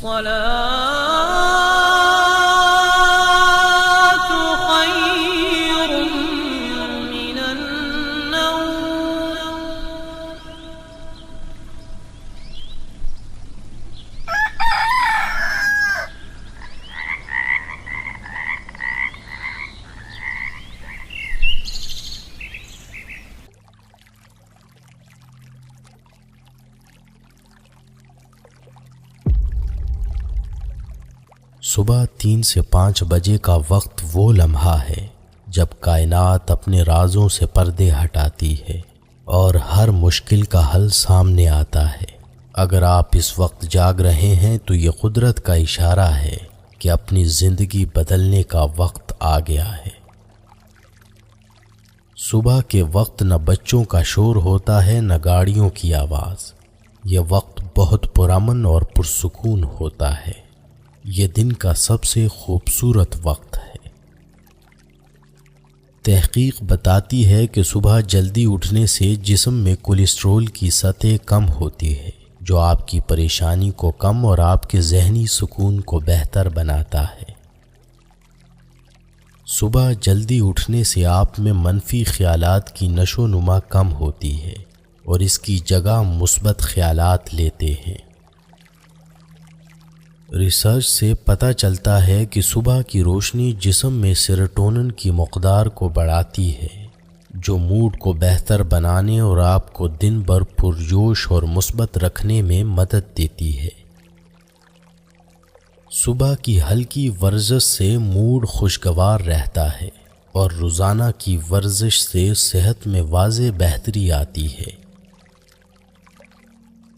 الصلاة خير من النوم. صبح 3 سے 5 بجے کا وقت وہ لمحہ ہے جب کائنات اپنے رازوں سے پردے ہٹاتی ہے اور ہر مشکل کا حل سامنے آتا ہے. اگر آپ اس وقت جاگ رہے ہیں تو یہ قدرت کا اشارہ ہے کہ اپنی زندگی بدلنے کا وقت آ گیا ہے. صبح کے وقت نہ بچوں کا شور ہوتا ہے نہ گاڑیوں کی آواز. یہ وقت بہت پرامن اور پرسکون ہوتا ہے. یہ دن کا سب سے خوبصورت وقت ہے. تحقیق بتاتی ہے کہ صبح جلدی اٹھنے سے جسم میں کولیسٹرول کی سطح کم ہوتی ہے جو آپ کی پریشانی کو کم اور آپ کے ذہنی سکون کو بہتر بناتا ہے. صبح جلدی اٹھنے سے آپ میں منفی خیالات کی نشو و نما کم ہوتی ہے اور اس کی جگہ مثبت خیالات لیتے ہیں. ریسرچ سے پتہ چلتا ہے کہ صبح کی روشنی جسم میں سیروٹونن کی مقدار کو بڑھاتی ہے جو موڈ کو بہتر بنانے اور آپ کو دن بھر پرجوش اور مثبت رکھنے میں مدد دیتی ہے. صبح کی ہلکی ورزش سے موڈ خوشگوار رہتا ہے اور روزانہ کی ورزش سے صحت میں واضح بہتری آتی ہے.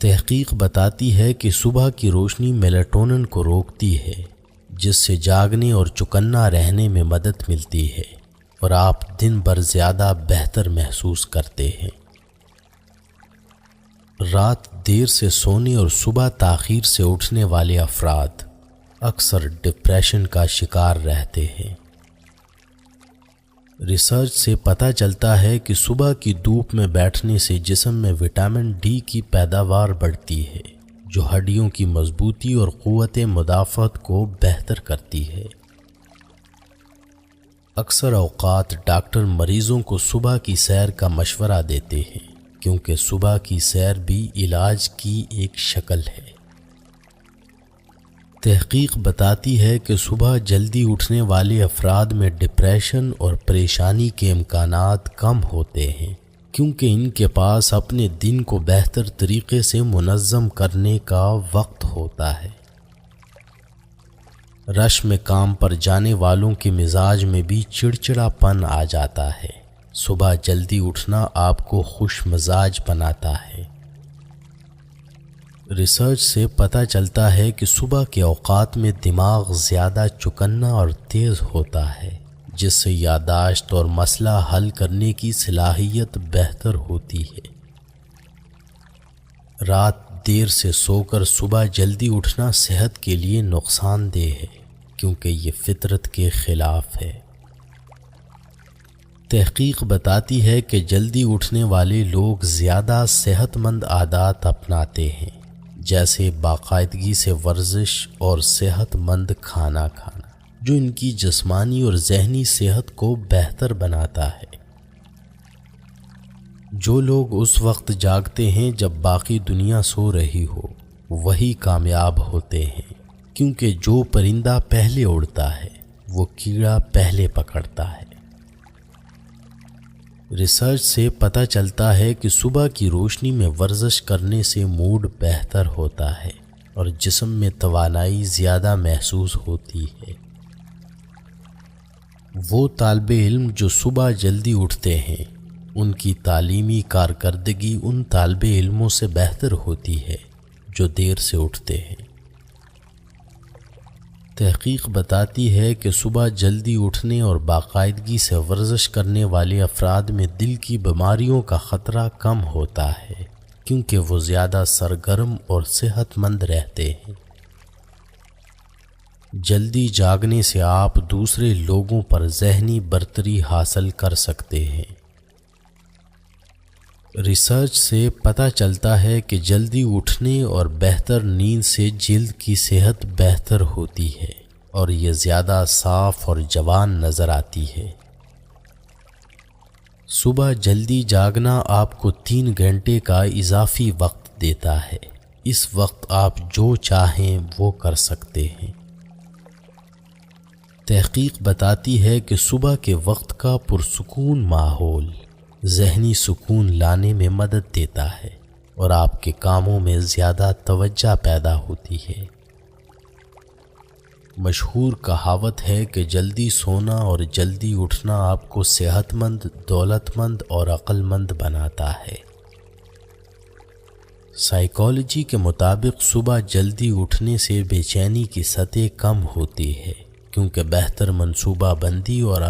تحقیق بتاتی ہے کہ صبح کی روشنی میلاٹونن کو روکتی ہے جس سے جاگنے اور چوکنا رہنے میں مدد ملتی ہے اور آپ دن بھر زیادہ بہتر محسوس کرتے ہیں. رات دیر سے سونے اور صبح تاخیر سے اٹھنے والے افراد اکثر ڈپریشن کا شکار رہتے ہیں. ریسرچ سے پتہ چلتا ہے کہ صبح کی دھوپ میں بیٹھنے سے جسم میں وٹامن ڈی کی پیداوار بڑھتی ہے جو ہڈیوں کی مضبوطی اور قوت مدافعت کو بہتر کرتی ہے. اکثر اوقات ڈاکٹر مریضوں کو صبح کی سیر کا مشورہ دیتے ہیں کیونکہ صبح کی سیر بھی علاج کی ایک شکل ہے. تحقیق بتاتی ہے کہ صبح جلدی اٹھنے والے افراد میں ڈپریشن اور پریشانی کے امکانات کم ہوتے ہیں کیونکہ ان کے پاس اپنے دن کو بہتر طریقے سے منظم کرنے کا وقت ہوتا ہے. رش میں کام پر جانے والوں کے مزاج میں بھی چڑچڑا پن آ جاتا ہے. صبح جلدی اٹھنا آپ کو خوش مزاج بناتا ہے. ریسرچ سے پتہ چلتا ہے کہ صبح کے اوقات میں دماغ زیادہ چوکنا اور تیز ہوتا ہے جس سے یادداشت اور مسئلہ حل کرنے کی صلاحیت بہتر ہوتی ہے. رات دیر سے سو کر صبح جلدی اٹھنا صحت کے لیے نقصان دہ ہے کیونکہ یہ فطرت کے خلاف ہے. تحقیق بتاتی ہے کہ جلدی اٹھنے والے لوگ زیادہ صحت مند عادات اپناتے ہیں جیسے باقاعدگی سے ورزش اور صحت مند کھانا کھانا جو ان کی جسمانی اور ذہنی صحت کو بہتر بناتا ہے. جو لوگ اس وقت جاگتے ہیں جب باقی دنیا سو رہی ہو وہی کامیاب ہوتے ہیں کیونکہ جو پرندہ پہلے اڑتا ہے وہ کیڑا پہلے پکڑتا ہے. ریسرچ سے پتہ چلتا ہے کہ صبح کی روشنی میں ورزش کرنے سے موڈ بہتر ہوتا ہے اور جسم میں توانائی زیادہ محسوس ہوتی ہے. وہ طالب علم جو صبح جلدی اٹھتے ہیں ان کی تعلیمی کارکردگی ان طالب علموں سے بہتر ہوتی ہے جو دیر سے اٹھتے ہیں. تحقیق بتاتی ہے کہ صبح جلدی اٹھنے اور باقاعدگی سے ورزش کرنے والے افراد میں دل کی بیماریوں کا خطرہ کم ہوتا ہے کیونکہ وہ زیادہ سرگرم اور صحت مند رہتے ہیں. جلدی جاگنے سے آپ دوسرے لوگوں پر ذہنی برتری حاصل کر سکتے ہیں. ریسرچ سے پتہ چلتا ہے کہ جلدی اٹھنے اور بہتر نیند سے جلد کی صحت بہتر ہوتی ہے اور یہ زیادہ صاف اور جوان نظر آتی ہے۔ صبح جلدی جاگنا آپ کو 3 گھنٹے کا اضافی وقت دیتا ہے۔ اس وقت آپ جو چاہیں وہ کر سکتے ہیں۔ تحقیق بتاتی ہے کہ صبح کے وقت کا پرسکون ماحول ذہنی سکون لانے میں مدد دیتا ہے اور آپ کے کاموں میں زیادہ توجہ پیدا ہوتی ہے۔ مشہور کہاوت ہے کہ جلدی سونا اور جلدی اٹھنا آپ کو صحت مند، دولت مند اور عقل مند بناتا ہے۔ سائیکالوجی کے مطابق صبح جلدی اٹھنے سے بے چینی کی سطح کم ہوتی ہے کیونکہ بہتر منصوبہ بندی اور